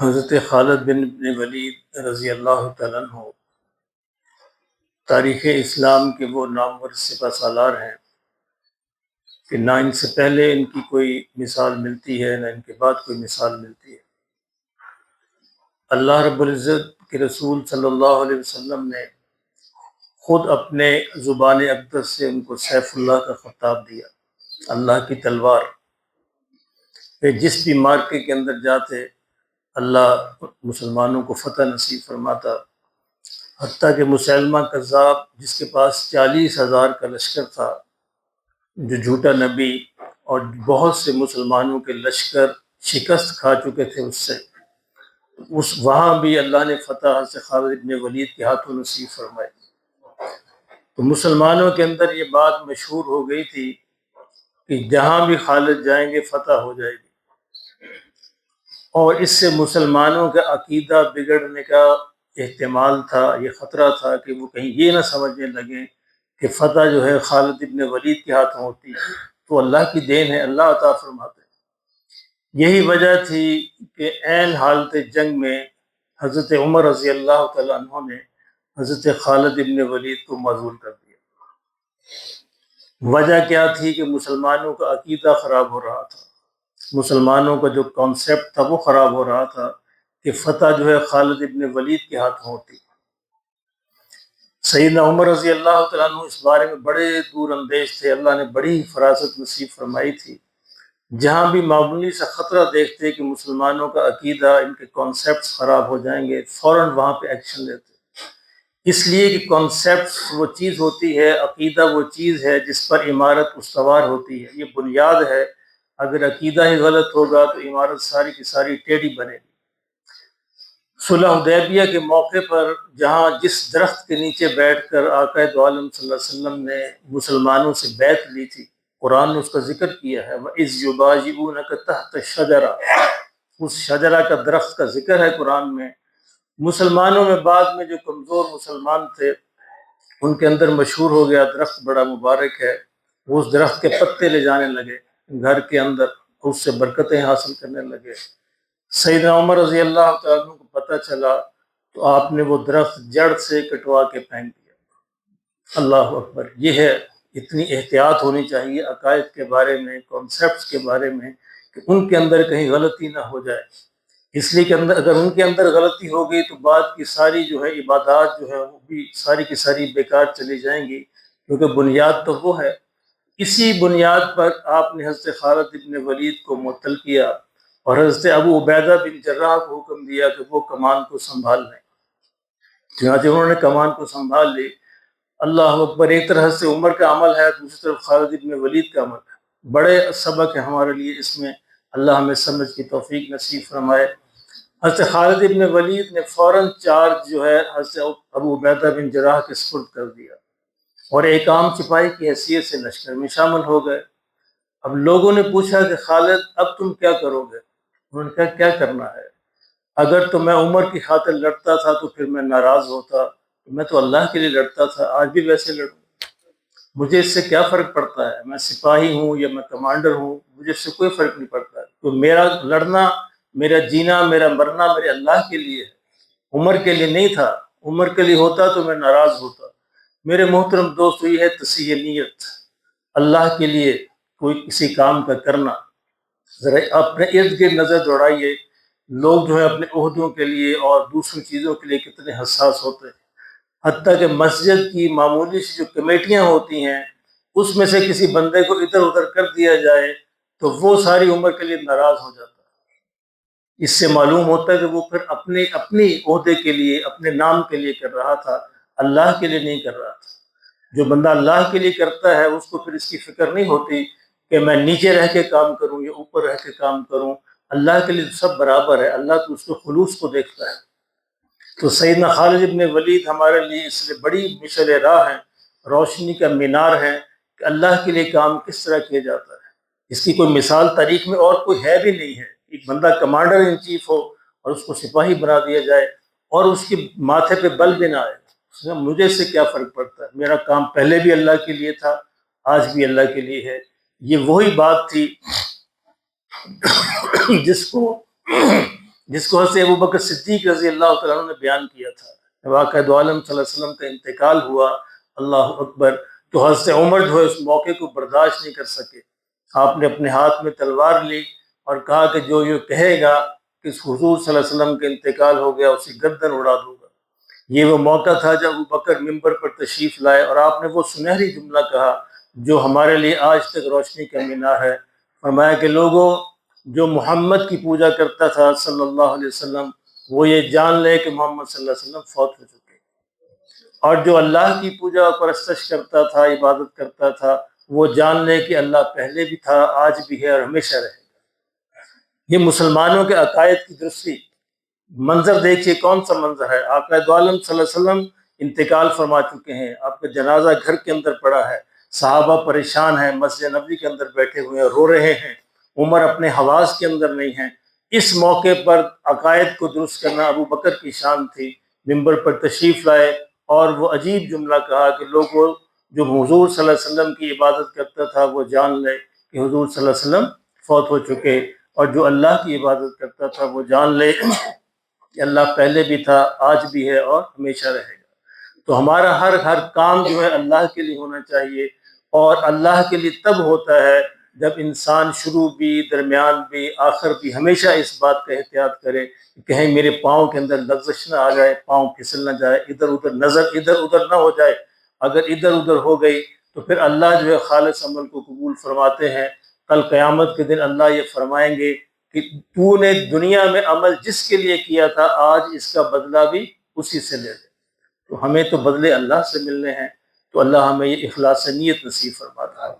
حضرت خالد بن ولید رضی اللہ تعالیٰ عنہ تاریخ اسلام کے وہ نامور سپہ سالار ہیں کہ نہ ان سے پہلے ان کی کوئی مثال ملتی ہے، نہ ان کے بعد کوئی مثال ملتی ہے۔ اللہ رب العزت کے رسول صلی اللہ علیہ وسلم نے خود اپنے زبان اقدس سے ان کو سیف اللہ کا خطاب دیا، اللہ کی تلوار کہ جس بھی مارکے کے اندر جاتے اللہ مسلمانوں کو فتح نصیب فرماتا، حتیٰ کہ مسلمہ کذاب جس کے پاس 40,000 کا لشکر تھا، جو جھوٹا نبی، اور بہت سے مسلمانوں کے لشکر شکست کھا چکے تھے وہاں بھی اللہ نے فتح حضرت خالد بن ولید کے ہاتھوں نصیب فرمائی۔ تو مسلمانوں کے اندر یہ بات مشہور ہو گئی تھی کہ جہاں بھی خالد جائیں گے فتح ہو جائے گی، اور اس سے مسلمانوں کا عقیدہ بگڑنے کا احتمال تھا، یہ خطرہ تھا کہ وہ کہیں یہ نہ سمجھنے لگیں کہ فتح جو ہے خالد ابن ولید کے ہاتھوں ہوتی ہے، تو اللہ کی دین ہے، اللہ عطا فرماتے ہیں۔ یہی وجہ تھی کہ عین حالت جنگ میں حضرت عمر رضی اللہ تعالیٰ عنہ نے حضرت خالد ابن ولید کو معزول کر دیا۔ وجہ کیا تھی کہ مسلمانوں کا عقیدہ خراب ہو رہا تھا، مسلمانوں کا جو کانسیپٹ تھا وہ خراب ہو رہا تھا کہ فتح جو ہے خالد ابن ولید کے ہاتھوں ہوتی۔ سیدنا عمر رضی اللہ تعالیٰ عنہ اس بارے میں بڑے دور اندیش تھے، اللہ نے بڑی فراست نصیب فرمائی تھی۔ جہاں بھی معمولی سا خطرہ دیکھتے کہ مسلمانوں کا عقیدہ، ان کے کانسیپٹس خراب ہو جائیں گے، فوراً وہاں پہ ایکشن لیتے، اس لیے کہ کانسیپٹس وہ چیز ہوتی ہے، عقیدہ وہ چیز ہے جس پر عمارت استوار ہوتی ہے، یہ بنیاد ہے۔ اگر عقیدہ ہی غلط ہوگا تو عمارت ساری کی ساری ٹیڑھی بنے گی۔ صلح حدیبیہ کے موقع پر جہاں جس درخت کے نیچے بیٹھ کر آقا دو عالم صلی اللہ علیہ وسلم نے مسلمانوں سے بیعت لی تھی، قرآن نے اس کا ذکر کیا ہے، وَإِذْ يُبَايِعُونَكَ تَحْتَ الشَّجَرَةِ، اس شجرہ کا درخت کا ذکر ہے قرآن میں۔ مسلمانوں میں بعد میں جو کمزور مسلمان تھے ان کے اندر مشہور ہو گیا درخت بڑا مبارک ہے، وہ اس درخت کے پتے لے جانے لگے گھر کے اندر، اس سے برکتیں حاصل کرنے لگے۔ سیدنا عمر رضی اللہ تعالیٰ عنہ کو پتہ چلا تو آپ نے وہ درخت جڑ سے کٹوا کے پھینک دیا۔ اللہ اکبر! یہ ہے، اتنی احتیاط ہونی چاہیے عقائد کے بارے میں، کانسیپٹس کے بارے میں، کہ ان کے اندر کہیں غلطی نہ ہو جائے، اس لیے کہ اگر ان کے اندر غلطی ہو گئی تو بعد کی ساری جو ہے عبادات جو ہے وہ بھی ساری کی ساری بیکار چلی جائیں گی، کیونکہ بنیاد تو وہ ہے۔ اسی بنیاد پر آپ نے حضرت خالد ابن ولید کو معطل کیا اور حضرت ابو عبیدہ بن جراح کو حکم دیا کہ وہ کمان کو سنبھال لیں۔ چنانچہ انہوں نے کمان کو سنبھال لی۔ اللہ اکبر! ایک طرح سے عمر کا عمل ہے، دوسری طرف خالد ابن ولید کا عمل ہے۔ بڑے سبق ہے ہمارے لیے اس میں، اللہ ہمیں سمجھ کی توفیق نصیب فرمائے۔ حضرت خالد ابن ولید نے فوراً چارج جو ہے حضرت ابو عبیدہ بن جراح کے سپرد کر دیا اور ایک عام سپاہی کی حیثیت سے لشکر میں شامل ہو گئے۔ اب لوگوں نے پوچھا کہ خالد اب تم کیا کرو گے؟ انہوں نے کہا کیا کرنا ہے؟ اگر تو میں عمر کی خاطر لڑتا تھا تو پھر میں ناراض ہوتا، میں تو اللہ کے لیے لڑتا تھا، آج بھی ویسے لڑوں، مجھے اس سے کیا فرق پڑتا ہے؟ میں سپاہی ہوں یا میں کمانڈر ہوں، مجھے اس سے کوئی فرق نہیں پڑتا، تو میرا لڑنا، میرا جینا، میرا مرنا میرے اللہ کے لیے ہے، عمر کے لیے نہیں تھا۔ عمر کے لیے ہوتا تو میں ناراض ہوتا۔ میرے محترم دوستو، یہ ہے تصحیح نیت، اللہ کے لیے کوئی کسی کام کا کرنا۔ ذرا اپنے ارد گرد نظر دوڑائیے، لوگ جو ہے اپنے عہدوں کے لیے اور دوسری چیزوں کے لیے کتنے حساس ہوتے ہیں۔ حتیٰ کہ مسجد کی معمولی سی جو کمیٹیاں ہوتی ہیں اس میں سے کسی بندے کو ادھر ادھر کر دیا جائے تو وہ ساری عمر کے لیے ناراض ہو جاتا ہے۔ اس سے معلوم ہوتا ہے کہ وہ پھر اپنی عہدے کے لیے، اپنے نام کے لیے کر رہا تھا، اللہ کے لیے نہیں کر رہا تھا۔ جو بندہ اللہ کے لیے کرتا ہے اس کو پھر اس کی فکر نہیں ہوتی کہ میں نیچے رہ کے کام کروں یا اوپر رہ کے کام کروں، اللہ کے لیے سب برابر ہے، اللہ تو اس کے خلوص کو دیکھتا ہے۔ تو سیدنا خالد ابن ولید ہمارے لیے اس لیے بڑی مشعل راہ ہے، روشنی کا مینار ہے کہ اللہ کے لیے کام کس طرح کیا جاتا ہے۔ اس کی کوئی مثال تاریخ میں اور کوئی ہے بھی نہیں ہے، ایک بندہ کمانڈر ان چیف ہو اور اس کو سپاہی بنا دیا جائے اور اس کے ماتھے پہ بل بھی نہ آئے، مجھے اس سے کیا فرق پڑتا ہے، میرا کام پہلے بھی اللہ کے لیے تھا، آج بھی اللہ کے لیے ہے۔ یہ وہی بات تھی جس کو جس کو حضرت ابوبکر صدیق رضی اللہ تعالیٰ عنہ نے بیان کیا تھا۔ واقعہ دو عالم صلی اللہ علیہ وسلم کا انتقال ہوا، اللہ اکبر، تو حضرت عمر جو ہے اس موقع کو برداشت نہیں کر سکے، آپ نے اپنے ہاتھ میں تلوار لی اور کہا کہ جو یہ کہے گا کہ حضور صلی اللہ علیہ وسلم کا انتقال ہو گیا، اسی گردن اڑا دوں گا۔ یہ وہ موقع تھا جب ابوبکر ممبر پر تشریف لائے اور آپ نے وہ سنہری جملہ کہا جو ہمارے لیے آج تک روشنی کا مینار ہے۔ فرمایا کہ لوگوں، جو محمد کی پوجا کرتا تھا صلی اللہ علیہ وسلم، وہ یہ جان لے کہ محمد صلی اللہ علیہ وسلم فوت ہو چکے، اور جو اللہ کی پوجا اور پرستش کرتا تھا، عبادت کرتا تھا، وہ جان لے کہ اللہ پہلے بھی تھا، آج بھی ہے اور ہمیشہ رہے گا۔ یہ مسلمانوں کے عقائد کی درستی، منظر دیکھیے کون سا منظر ہے۔ آقا دو عالم صلی اللہ علیہ وسلم انتقال فرما چکے ہیں، آپ کا جنازہ گھر کے اندر پڑا ہے، صحابہ پریشان ہیں، مسجد نبوی کے اندر بیٹھے ہوئے ہیں، رو رہے ہیں، عمر اپنے حواس کے اندر نہیں ہیں۔ اس موقع پر عقائد کو درست کرنا ابو بکر کی شان تھی۔ ممبر پر تشریف لائے اور وہ عجیب جملہ کہا کہ لوگوں، جو حضور صلی اللہ علیہ وسلم کی عبادت کرتا تھا وہ جان لے کہ حضور صلی اللہ علیہ وسلم فوت ہو چکے، اور جو اللہ کی عبادت کرتا تھا وہ جان لے کہ اللہ پہلے بھی تھا، آج بھی ہے اور ہمیشہ رہے گا۔ تو ہمارا ہر کام جو ہے اللہ کے لیے ہونا چاہیے، اور اللہ کے لیے تب ہوتا ہے جب انسان شروع بھی، درمیان بھی، آخر بھی ہمیشہ اس بات کا احتیاط کرے کہ کہیں میرے پاؤں کے اندر لغزش نہ آ جائے، پاؤں پھسل نہ جائے، ادھر ادھر نظر ادھر ادھر نہ ہو جائے۔ اگر ادھر ادھر ہو گئی تو پھر اللہ جو ہے خالص عمل کو قبول فرماتے ہیں۔ کل قیامت کے دن اللہ یہ فرمائیں گے کہ تو نے دنیا میں عمل جس کے لیے کیا تھا، آج اس کا بدلہ بھی اسی سے لے لے۔ تو ہمیں تو بدلے اللہ سے ملنے ہیں، تو اللہ ہمیں یہ اخلاص نیت نصیب فرماتا ہے۔